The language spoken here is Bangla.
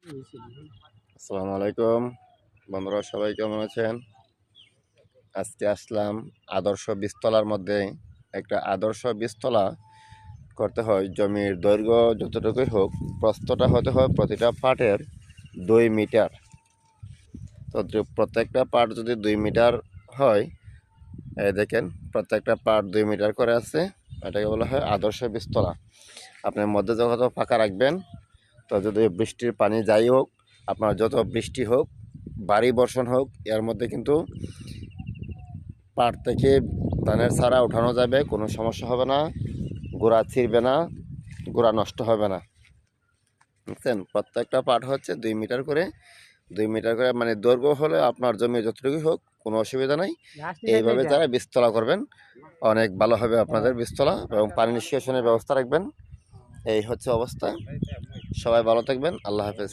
আসসালামু আলাইকুম বন্ধুরা, সবাই কেমন আছেন? আজকে আসলাম আদর্শ বীজতলার মধ্যে। একটা আদর্শ বীজতলা করতে হয় জমির দৈর্ঘ্য যতটুকুই হোক, প্রস্থটা হতে হয় প্রতিটা পাটের 2 মিটার। তো প্রত্যেকটা পাট যদি 2 মিটার হয়, এই দেখেন প্রত্যেকটা পাট 2 মিটার করে আছে। এটাকে বলা হয় আদর্শ বীজতলা। আপনার মধ্যে যত ফাঁকা রাখবেন, তো যদি বৃষ্টির পানি যাই হোক, আপনার যত বৃষ্টি হোক, ভারী বর্ষণ হোক, এর মধ্যে কিন্তু পাট থেকে ধানের চারা উঠানো যাবে, কোনো সমস্যা হবে না, গোড়া ছিঁড়বে না, গোড়া নষ্ট হবে না। বুঝছেন? প্রত্যেকটা পাট হচ্ছে 2 মিটার করে, 2 মিটার করে, মানে দৈর্ঘ্য হলে আপনার জমি যতটুকুই হোক কোনো অসুবিধা নাই। এইভাবে যারা বীজতলা করবেন অনেক ভালো হবে আপনাদের বীজতলা, এবং পানি নিষ্কাশনের ব্যবস্থা রাখবেন। এই হচ্ছে অবস্থা। সবাই ভালো থাকবেন। আল্লাহ হাফেজ।